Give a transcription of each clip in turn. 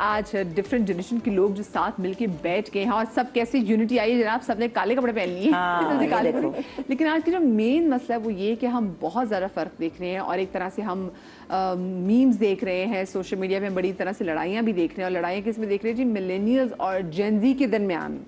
आज different generation के लोग जो साथ मिलके बैठ गए हैं और सब कैसे यूनिटी आई है। जनाब सबने काले कपड़े पहन लिए हाँ, काले कपड़े। लेकिन आज की जो मेन मसला है वो ये कि हम बहुत ज़्यादा फ़र्क देख रहे हैं और एक तरह से हम मीम्स देख रहे हैं, सोशल मीडिया में बड़ी तरह से लड़ाइयाँ भी देख रहे हैं। और लड़ाइयाँ किस में देख रहे हैं जी? मिलेनियल्स और जेन ज़ी के दरमियान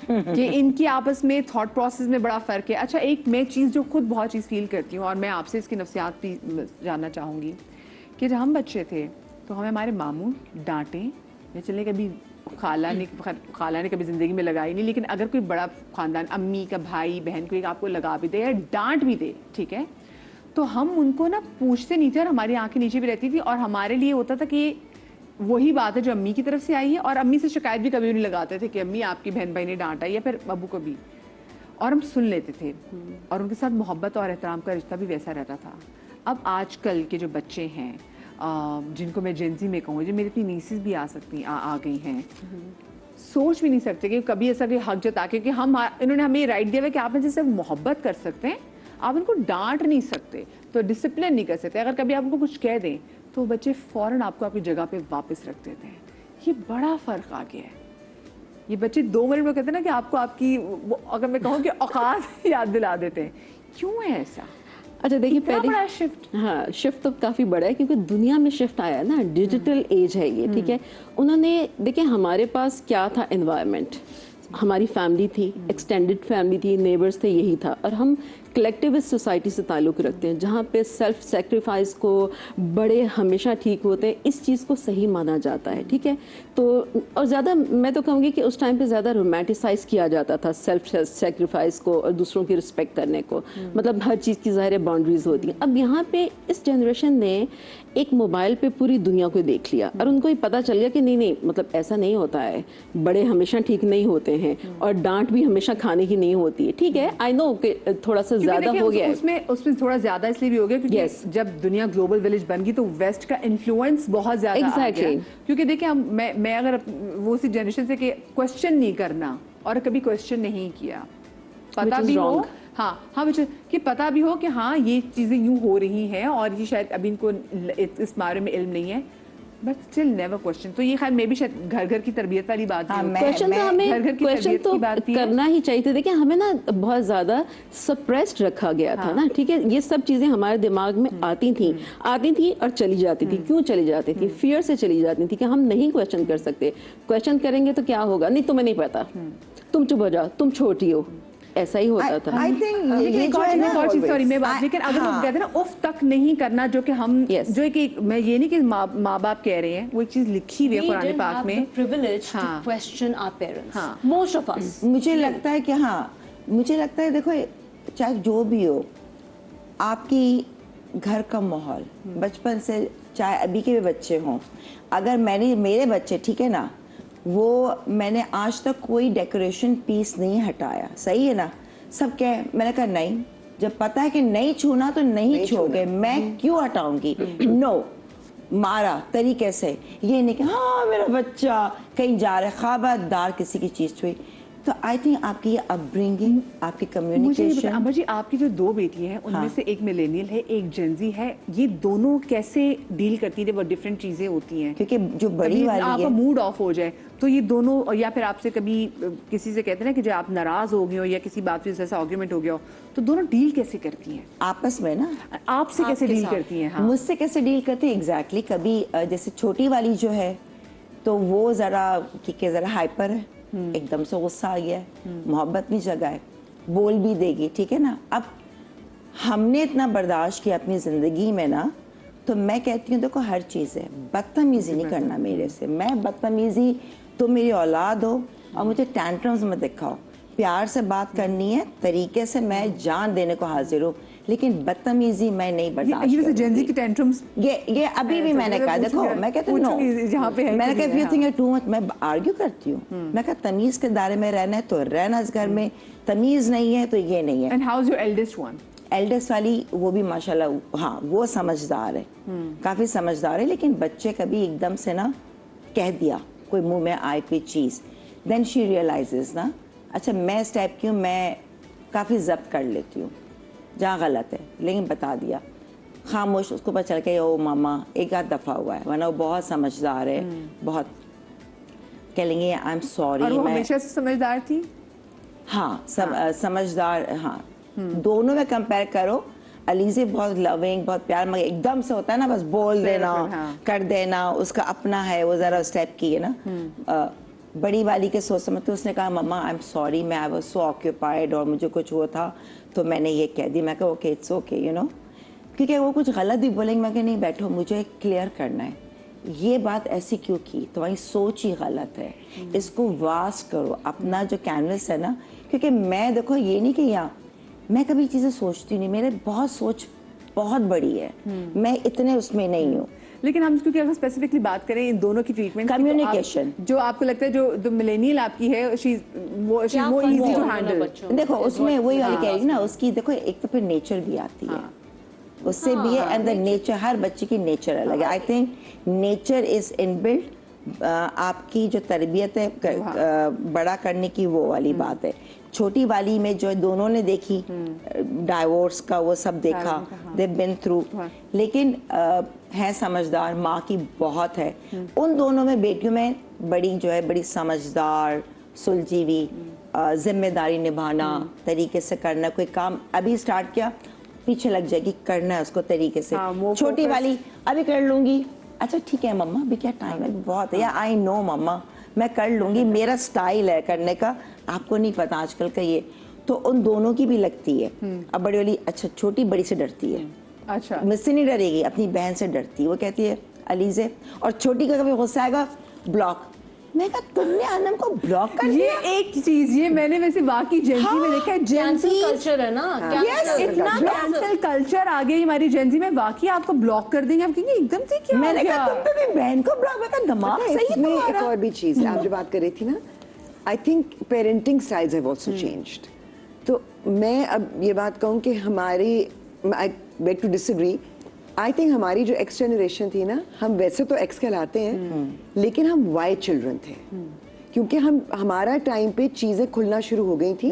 कि इनकी आपस में थॉट प्रोसेस में बड़ा फ़र्क है। अच्छा, एक मैं चीज़ जो खुद बहुत चीज़ फील करती हूँ और मैं आपसे इसकी नफ्सियात भी जानना चाहूँगी कि जब हम बच्चे थे तो हमें हमारे मामू डांटें या चले, कभी खाला ने कभी ज़िंदगी में लगाई नहीं, लेकिन अगर कोई बड़ा ख़ानदान, अम्मी का भाई बहन कोई आपको लगा भी दे या डांट भी दे, ठीक है, तो हम उनको ना पूछते नहीं थे और हमारी आंखें नीचे भी रहती थी और हमारे लिए होता था कि वही बात है जो अम्मी की तरफ से आई है। और अम्मी से शिकायत भी कभी नहीं लगाते थे कि अम्मी आपकी बहन भाई ने डांटा या फिर अबू को भी, और हम सुन लेते थे और उनके साथ मोहब्बत और एहतराम का रिश्ता भी वैसा रहता था। अब आजकल के जो बच्चे हैं जिनको मैं जेन ज़ी में कहूँ, जो मेरी इतनी नीसेस भी आ सकती आ गई हैं, सोच भी नहीं सकते कि कभी ऐसा कोई हक जता के कि इन्होंने हमें राइट दिया है कि आप इनसे सिर्फ मोहब्बत कर सकते हैं, आप इनको डांट नहीं सकते, तो डिसिप्लिन नहीं कर सकते। अगर कभी आपको कुछ कह दें तो बच्चे फ़ौरन आपको आपकी जगह पे वापस रख देते हैं। ये बड़ा फ़र्क आ गया है। ये बच्चे 2 मिनट में कहते हैं ना कि आपको आपकी अगर मैं कहूँ कि औकात याद दिला देते हैं। क्यों है ऐसा? अच्छा देखिए, पहले बड़ा शिफ्ट, हाँ शिफ्ट तो काफ़ी बड़ा है क्योंकि दुनिया में शिफ्ट आया है ना, डिजिटल एज है ये, ठीक है। उन्होंने देखिए हमारे पास क्या था, एनवायरनमेंट, हमारी फैमिली थी, एक्सटेंडेड फैमिली थी, नेबर्स थे, यही था। और हम कलेक्टिविस्ट सोसाइटी से ताल्लुक़ रखते हैं जहाँ पे सेल्फ सेक्रीफाइस को बड़े हमेशा ठीक होते हैं, इस चीज़ को सही माना जाता है, ठीक है। तो और ज़्यादा मैं तो कहूँगी कि उस टाइम पे ज़्यादा रोमांटिसाइज किया जाता था सेल्फ सेक्रीफाइस को और दूसरों की रिस्पेक्ट करने को, मतलब हर चीज़ की ज़ाहिर बाउंड्रीज होती हैं। अब यहाँ पे इस जनरेशन ने एक मोबाइल पे पूरी दुनिया को देख लिया और उनको ये पता चल गया कि नहीं मतलब ऐसा नहीं होता है, बड़े हमेशा ठीक नहीं होते हैं और डांट भी हमेशा खाने की नहीं होती है, ठीक है। आई नो कि थोड़ा सा ज्यादा हो गया है उसमें थोड़ा ज्यादा इसलिए भी हो गया क्योंकि जब दुनिया ग्लोबल विलेज बन गई तो वेस्ट का इन्फ्लुएंस बहुत ज्यादा आ गया। क्योंकि देखिए मैं अगर वो उसी जनरेशन से कि क्वेश्चन नहीं करना और कभी क्वेश्चन नहीं किया, पता भी हो कि पता भी हो कि हाँ ये चीज़ें यूँ हो रही हैं और ये शायद अभी इनको इस बारे में इल्म नहीं है, बट स्टिल नेवर क्वेश्चन। तो ये खैर मे भी शायद घर घर की तरबियत वाली बात है। क्वेश्चन तो हमें क्वेश्चन तो करना ही चाहिए था। देखिए हमें ना बहुत ज़्यादा सप्रेस्ड रखा गया था ना, ठीक है। ये सब चीज़ें हमारे दिमाग में आती थी और चली जाती थी। क्यों चली जाती थी? फियर से चली जाती थी कि हम नहीं क्वेश्चन कर सकते, क्वेश्चन करेंगे तो क्या होगा, नहीं तुम्हें नहीं पता, तुम चुप हो जाओ, तुम छोटी हो, ऐसा ही होता था। आई थिंक सॉरी मैं बात, लेकिन अगर वो कहते हैं ना उफ तक नहीं करना, जो कि हम जो कि मैं ये नहीं कि माँ बाप कह रहे हैं, वो एक चीज लिखी हुई है कुरान पाक में, privilege to question our parents, most of us। मुझे लगता है कि मुझे लगता है देखो चाहे जो भी हो, आपकी घर का माहौल बचपन से, चाहे अभी के भी बच्चे हों, अगर मेरे बच्चे ठीक है ना, वो मैंने आज तक कोई डेकोरेशन पीस नहीं हटाया, सही है ना, सब मैंने कहा नहीं, जब पता है कि नहीं छूना तो नहीं छूओगे, मैं क्यों हटाऊंगी, नो मारा तरीके से, ये नहीं कि हाँ मेरा बच्चा कहीं जा रहा है खबरदार किसी की चीज़ छुई। तो आई थिंक आपकी ये अपब्रिंगिंग, आपकी कम्युनिकेशन। अमर जी आपकी जो 2 बेटी हैं उनमें से एक मिलेनियल है, एक जेनजी है, ये दोनों कैसे डील करती है? वो डिफरेंट चीजें होती हैं क्योंकि जो बड़ी वाली आपका मूड ऑफ हो जाए तो ये दोनों, या फिर आपसे कभी किसी से कहते हैं ना कि जब आप नाराज हो गए हो या किसी बात पे जैसा आर्ग्यूमेंट हो गया हो, तो दोनों डील कैसे करती हैं आपस में ना? आपसे कैसे डील करती हैं? मुझसे कैसे डील करती है? एग्जैक्टली। कभी जैसे छोटी वाली जो है तो वो जरा हाइपर है, एकदम से गुस्सा आ गया है, मोहब्बत भी जगाए, बोल भी देगी, ठीक है ना। अब हमने इतना बर्दाश्त किया अपनी ज़िंदगी में ना, तो मैं कहती हूँ देखो हर चीज़ है, बदतमीज़ी नहीं करना मेरे से। मैं बदतमीज़ी, तो मेरी औलाद हो और मुझे टैंट्रम्स मत दिखाओ, प्यार से बात करनी है, तरीके से मैं जान देने को हाजिर हूँ, लेकिन बदतमीजी मैं नहीं बर्दाश्त करूंगी। जेनजी की टेंट्रम्स ये अभी भी मैंने कहा, देखो मैं कहती हूँ नो, मैंने कहा if you think too much, मैं आर्ग्यू करती हूँ, मैं कहा तमीज के दायरे में रहना है तो रहना, इस घर में तमीज नहीं है तो ये नहीं है। And how is your eldest one? Eldest वाली वो भी माशाल्लाह, हाँ वो समझदार है, काफी समझदार है, लेकिन बच्चे कभी एकदम से ना कह दिया कोई मुंह में आए कोई चीज, देन शी रियलाइजेस ना, अच्छा मैं इस टाइप की हूँ, मैं काफी जब्त कर लेती हूँ जहाँ गलत है, लेकिन बता दिया खामोश, उसको पता चल के ओ मामा, एक आध दफ़ा हुआ है, वरना वो बहुत समझदार है, बहुत कह लेंगे आई एम सॉरी। और वो हमेशा से समझदार थी? हाँ, समझदार, हाँ। दोनों में कंपेयर करो, अलीज़े बहुत लविंग, बहुत प्यार, मगर एकदम से होता है ना बस बोल देना, कर देना, उसका अपना है, वो ज़रा उस टाइप की है ना। बड़ी वाली के सोच समझ तो उसने कहा मम्मा आई एम सॉरी, मैं आई वाज सो ऑक्यूपाइड और मुझे कुछ हुआ था तो मैंने ये कह दी। मैं कहा okay it's okay you know, क्योंकि वो कुछ गलत भी बोलेंगे, मैं कहा नहीं बैठो, मुझे क्लियर करना है, ये बात ऐसी क्यों की, तुम्हारी सोच ही गलत है, इसको वास्ट करो, अपना जो कैनवस है ना। क्योंकि मैं देखो ये नहीं कि यहाँ मैं कभी चीज़ें सोचती नहीं, मेरे बहुत सोच बहुत बड़ी है, मैं इतने उसमें नहीं हूँ। लेकिन हम क्योंकि अगर स्पेसिफिकली बात करें इन दोनों की ट्रीटमेंट, कम्युनिकेशन जो आपको लगता है जो मिलेनियल आपकी है, शी वो इजी टू हैंडल। देखो उसमें वही वाली कह रही ना, उसकी देखो एक तो फिर नेचर भी आती है, उससे भी है, एंड द नेचर, हर बच्चे की नेचर अलग है। I think nature is inbuilt, आपकी जो तरबियत है बड़ा करने की, वो वाली बात है। छोटी वाली में जो दोनों ने देखी डाइवोर्स का, वो सब देखा, दे बिन थ्रू, लेकिन है समझदार, माँ की बहुत है। उन दोनों में बेटियों में बड़ी जो है बड़ी समझदार, सुलझी, जिम्मेदारी निभाना, तरीके से करना, कोई काम अभी स्टार्ट किया पीछे लग जाएगी, करना है उसको तरीके से। छोटी वाली अभी कर लूंगी, अच्छा ठीक है मम्मा अभी क्या टाइम है बहुत है, या आई नो मम्मा मैं कर लूंगी, मेरा स्टाइल है करने का, आपको नहीं पता आजकल का ये। तो उन दोनों की भी लगती है। अब बड़ी वाली अच्छा छोटी बड़ी से डरती है, अच्छा मुझसे नहीं डरेगी, अपनी बहन से डरती है। वो कहती है अलीज़े, और छोटी का कभी गुस्सा आएगा ब्लॉक। मैं कहा तुमने आनम को ब्लॉक कर दिया। ये एक चीज, ये मैंने वैसे बाकी जेंजी में देखा है, कैंसिल कल्चर है ना, इतना कैंसिल कल्चर आ गया हमारी जेंजी में, वाकई आपको ब्लॉक कर देंगे, आप कहेंगे एकदम से क्या मैंने कहा तुम तो भी बहन को ब्लॉक, मैं दिमाग सही है इसमें एक तुम्हारा। और भी चीज़ है, आप जो बात कर रही थी ना, I think parenting styles have also changed. तो मैं अब ये बात कहूँ कि हमारी, I beg to disagree, I think हमारी जो एक्स जनरेशन थी ना, हम वैसे तो एक्स कहलाते हैं लेकिन हम वाई चिल्ड्रन थे, क्योंकि हमारा टाइम पे चीज़ें खुलना शुरू हो गई थी,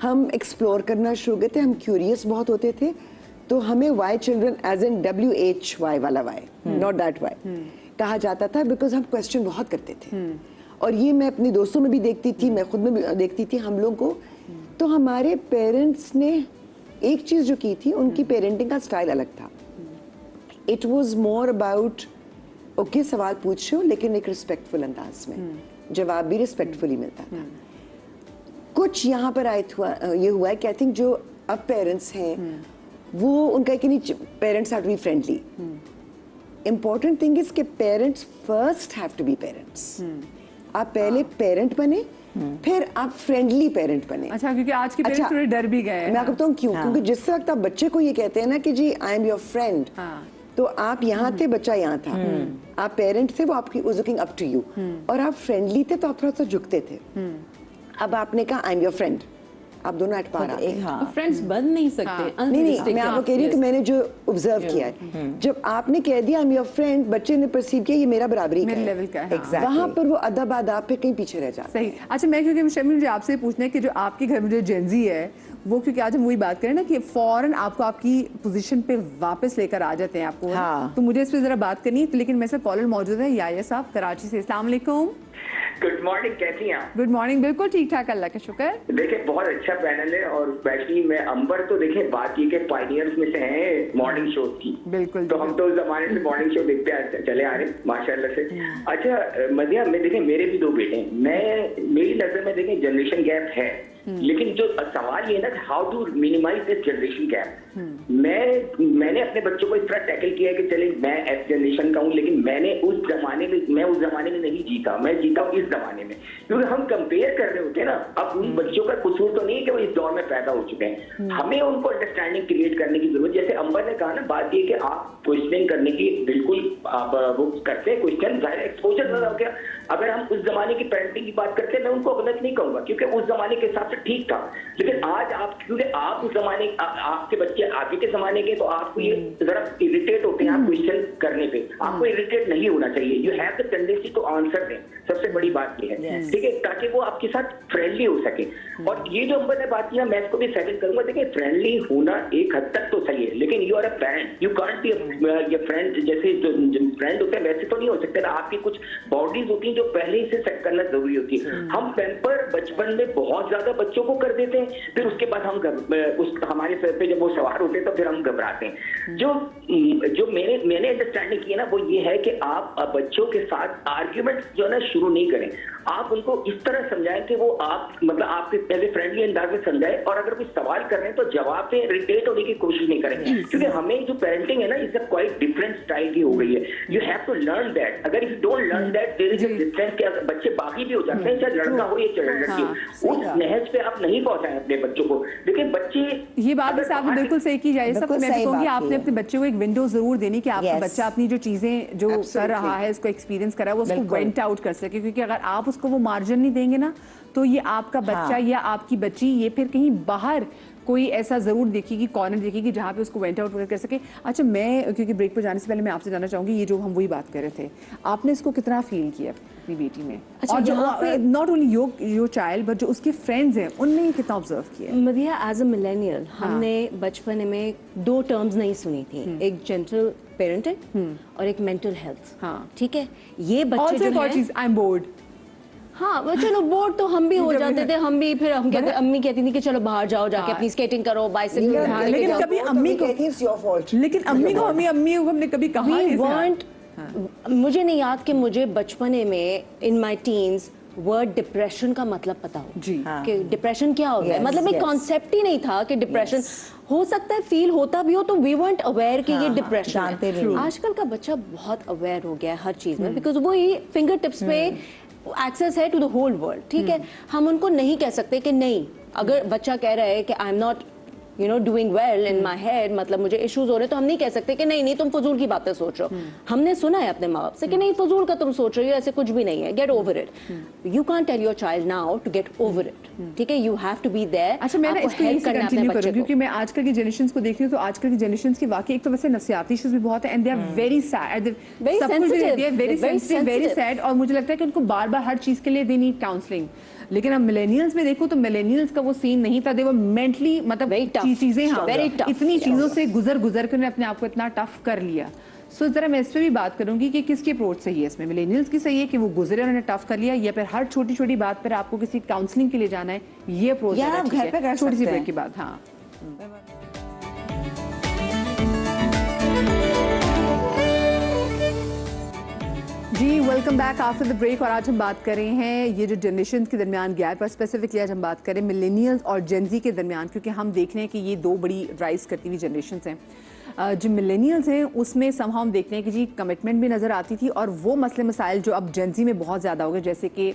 हम एक्सप्लोर करना शुरू हो गए थे, हम क्यूरियस बहुत होते थे। तो हमें why children as an WHY वाला वाई, नॉट दैट वाई कहा जाता था, बिकॉज हम क्वेश्चन बहुत करते थे। और ये मैं अपने दोस्तों में भी देखती थी, मैं खुद में भी देखती थी हम लोग को। तो हमारे पेरेंट्स ने एक चीज़ जो की थी, उनकी पेरेंटिंग का स्टाइल अलग था। It was more about okay सवाल पूछ रहे हो लेकिन एक रिस्पेक्टफुल अंदाज में, जवाब भी रिस्पेक्टफुली मिलता था। कुछ यहाँ पर ये हुआ है कि आई थिंक जो अब पेरेंट्स हैं वो उनका कि नहीं, parents have to be friendly. Important thing is कि parents first have to be parents. आप पहले पेरेंट बने, फिर आप फ्रेंडली पेरेंट बने। अच्छा, क्योंकि आज के पेरेंट्स थोड़े डर भी गए हैं। मैं आपको बताऊँ क्यों, क्योंकि जिस वक्त आप बच्चे को ये कहते हैं ना कि जी आई एम योर फ्रेंड, तो आप यहाँ थे, बच्चा यहाँ था, आप पेरेंट थे, वो आपकी was looking up to you, और आप फ्रेंडली थे तो आप थोड़ा सा झुकते थे। अब आपने कहा आई एम योर फ्रेंड, आप दोनों एट पार आ गए। फ्रेंड्स बन नहीं सकते। नहीं, मैं आपको कह रही हूँ कि मैंने जो ऑब्जर्व किया है, जब आपने कह दिया आई एम योर फ्रेंड, बच्चे ने परसीव किया ये मेरा बराबरी मेरे लेवल का है। वहाँ पर वो अदब आदाब पे कहीं पीछे रह जाता है। सही। अच्छा, मैं क्योंकि शर्मी मुझे आपसे पूछना है कि जो आपके घर में जो जेंजी है वो, क्योंकि आज हम वही बात करें ना कि फौरन आपको आपकी पोजीशन पे वापस लेकर आ जाते हैं आपको। तो मुझे इस पर जरा बात करनी है, तो लेकिन मेरे साथ कॉलर मौजूद है याया साहब कराची से। अस्सलाम वालेकुम। गुड मॉर्निंग, कैसी हैं आप? गुड मॉर्निंग, बिल्कुल ठीक ठाक, अल्लाह का शुक्र। देखिए बहुत अच्छा पैनल है, और स्पेशली मैं अंबर तो देखिए बात ये के पायनियर्स में से हैं मॉर्निंग शो की। बिल्कुल, तो हम तो उस जमाने से मॉर्निंग शो देखते चले आ रहे हैं माशाल्लाह से। अच्छा मदिया, मैं देखें मेरे भी 2 बेटे हैं, मेरी नजर में देखें जनरेशन गैप है, लेकिन जो सवाल ये है ना, how to minimise this generation gap. मैंने अपने बच्चों को इस तरह टैकल किया है कि चले मैं एफ जनरेशन का हूँ, लेकिन मैं उस जमाने में नहीं जीता, मैं जीता हूँ इस जमाने में, क्योंकि हम कंपेयर कर रहे होते हैं ना। अब उन बच्चों का कसूर तो नहीं है कि वो इस दौर में पैदा हो चुके हैं, हमें उनको अंडरस्टैंडिंग क्रिएट करने की जरूरत। जैसे अंबर ने कहा ना, बात ये कि आप क्वेश्चनिंग करने की बिल्कुल आप वो करते हैं, क्वेश्चन एक्सपोजर ज्यादा हो गया। अगर हम उस जमाने की पेरेंटिंग की बात करते हैं, मैं उनको गलत नहीं कहूंगा, क्योंकि उस जमाने के हिसाब से ठीक था। लेकिन आज आप, क्योंकि आप उस जमाने, आपके बच्चे आगे के जमाने के, तो आपको ये जरा इरिटेट होते हैं आप क्वेश्चन करने पे। आपको इरिटेट नहीं होना चाहिए, you have the tendency to answer them. सबसे बड़ी बात ये है, ठीक है, ताकि वो आपके साथ फ्रेंडली हो सके। और ये जो अंबर ने बात की ना, मैं इसको भी सेकंड करूंगा। देखिए, फ्रेंडली होना एक हद तक तो सही है, लेकिन you are a parent, you can't be ये फ्रेंड। जैसे जो फ्रेंड होते हैं वैसे तो नहीं हो सकते ना, आपकी कुछ बाउंड्रीज होती हैं जो पहले ही से सेट करना जरूरी होती है। हम पैम्पर बचपन में बहुत ज्यादा बच्चों को कर देते हैं, फिर उसके बाद हम हमारे सर पे जब वो सवार होते हैं तो फिर हम घबराते हैं। जो मैंने अंडरस्टैंडिंग की है ना, वो ये है कि आप बच्चों के साथ आर्ग्यूमेंट जो है ना शुरू नहीं करें। आप उनको इस तरह समझाएं कि वो आप मतलब आपके पहले फ्रेंडली अंदाज में समझाएं, और अगर कोई सवाल कर रहे हैं तो जवाब पे इरिटेट होने की कोशिश नहीं करें, क्योंकि हमें जो पेरेंटिंग है ना, is a quite different style की हो गई है। You have to learn that. अगर if you don't learn that, there is a difference कि बच्चे बागी भी हो जाते हैं, चाहे लड़का हो या चाहे लड़की हो। उस नहज पे आप नहीं पहुंचाएं अपने बच्चों को। देखिए, बच्चे ये बात वैसे आपने बिल्कुल सही की जाए। सब मैं भी कहूंगी आपने अपने बच्चे को एक विंडो जरूर देनी कि आपका बच्चा अपनी जो चीजें जो कर रहा है, उसको एक्सपीरियंस कर रहा है, वो उसको वेंट आउट कर सके। क्योंकि अगर आप उसको वो मार्जिन नहीं देंगे ना, तो ये आपका बच्चा या आपकी बच्ची ये फिर कहीं बाहर कोई ऐसा जरूर देखेगी, कॉर्नर देखेगी जहाँ पे उसको वेंट आउट कर सके। अच्छा, मैं क्योंकि ब्रेक पर जाने से पहले मैं आपसे जानना चाहूंगी, ये जो हम वही बात कर रहे थे, आपने इसको कितना फील किया अपनी बेटी में? अच्छा, और जो not only your child but जो उसके फ्रेंड्स हैं उनने ये कितना ऑब्जर्व किया? मदिया, एज अ मिलेनियल हमने बचपन में 2 टर्म्स नहीं सुनी थी, एक जेंटल पेरेंटिंग और एक मेंटल हेल्थ। हाँ, ठीक है, ये बच्चे जो है, आई एम बोर्ड। हाँ, वो चलो बोर्ड तो हम भी हो जाते थे, हम भी फिर हम कहते, अम्मी कहती थी कि चलो बाहर जाओ, जाके अपनी स्केटिंग करो, बाइसिकल। लेकिन कभी अम्मी को, लेकिन अम्मी को हमने कभी कहा नहीं। मुझे नहीं याद कि मुझे बचपने में in my teens word depression का मतलब पता हो जी, कि डिप्रेशन क्या होता है। मतलब एक कॉन्सेप्ट ही नहीं था कि डिप्रेशन हो सकता है, फील होता भी हो, तो वी weren't अवेयर कि ये डिप्रेशन है। आजकल का बच्चा बहुत अवेयर हो गया है हर चीज में, बिकॉज वो ही फिंगर टिप्स पे एक्सेस है टू द होल वर्ल्ड। ठीक है, हम उनको नहीं कह सकते कि नहीं, अगर बच्चा कह रहा है कि I am not doing well in my head, मतलब मुझे इश्यूज हो रहे हैं, तो हम नहीं कह सकते कि नहीं तुम फजूल की बातें सोच रहे हो। हमने सुना है अपने माँ बाप से कि नहीं, फजूल का तुम सोच रहे हो, ऐसे कुछ भी नहीं है, get over it. You can't tell your child now to get over it. ठीक है, you have to be there. अच्छा, मैं इसको यही से कंटिन्यू करूं क्योंकि मैं आजकल की जनरेशन को देख रही हूँ, तो आजकल की जनरेशन की वाकई एक तो वैसे नफसियाती इश्यूज भी बहुत है, and they are very sad, very sensitive, very sad. और मुझे लगता है कि उनको बार बार हर चीज के लिए दे नीड काउंसलिंग। लेकिन अब मिलेनियल्स में देखो तो मिलेनियल्स का वो सीन नहीं था, दे वो मेंटली मतलब चीजें, हाँ, इतनी चीजों से गुजर कर उन्होंने अपने आप को इतना टफ कर लिया। सो जरा मैं इस पे भी बात करूंगी कि किसकी अप्रोच सही है इसमें? मिलेनियल्स की सही है कि वो गुजरे, उन्होंने टफ कर लिया, या फिर हर छोटी छोटी बात पर आपको किसी काउंसलिंग के लिए जाना है, ये अप्रोच है? छोटी सी ब्रेक की बात। हाँ, जी, welcome back after the break. और आज हम बात कर रहे हैं ये जो जनरेशन के दरमियान गैप है, स्पेसिफिकली आज हम बात करें मिलेनियल्स और जेनजी के दरमियान, क्योंकि हम देख रहे हैं कि ये 2 बड़ी राइज करती हुई जनरेशंस हैं। जो मिलेनियल्स हैं उसमें समहाउ हम देखते हैं कि जी कमिटमेंट भी नज़र आती थी, और वो मसले मसाइल जो अब जेनजी में बहुत ज़्यादा हो गए, जैसे कि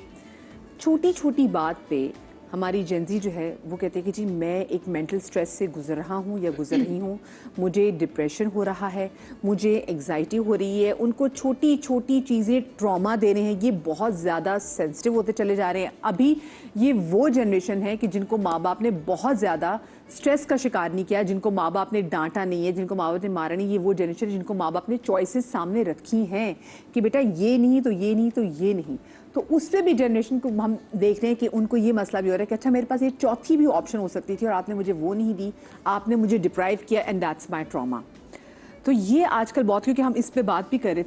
छोटी छोटी बात पे हमारी जेनजी जो है वो कहते हैं कि जी मैं एक मेंटल स्ट्रेस से गुजर रहा हूँ या गुजर रही हूँ, मुझे डिप्रेशन हो रहा है, मुझे एग्जाइटी हो रही है। उनको छोटी छोटी चीज़ें ट्रॉमा दे रहे हैं, ये बहुत ज़्यादा सेंसिटिव होते चले जा रहे हैं। अभी ये वो जनरेशन है कि जिनको माँ बाप ने बहुत ज़्यादा स्ट्रेस का शिकार नहीं किया, जिनको माँ बाप ने डांटा नहीं है, जिनको माँ बाप ने मारा नहीं। ये वो जनरेशन जिनको माँ बाप ने चॉइसेस सामने रखी हैं कि बेटा ये नहीं तो ये नहीं तो ये नहीं। तो उससे भी जनरेशन को हम देख रहे हैं कि उनको ये मसला भी हो रहा है कि अच्छा मेरे पास एक चौथी भी ऑप्शन हो सकती थी और आपने मुझे वो नहीं दी, आपने मुझे डिप्राइव किया, एंड दैट्स माय ट्रॉमा। तो ये आजकल बहुत, क्योंकि हम इस पे बात भी कर रहे थे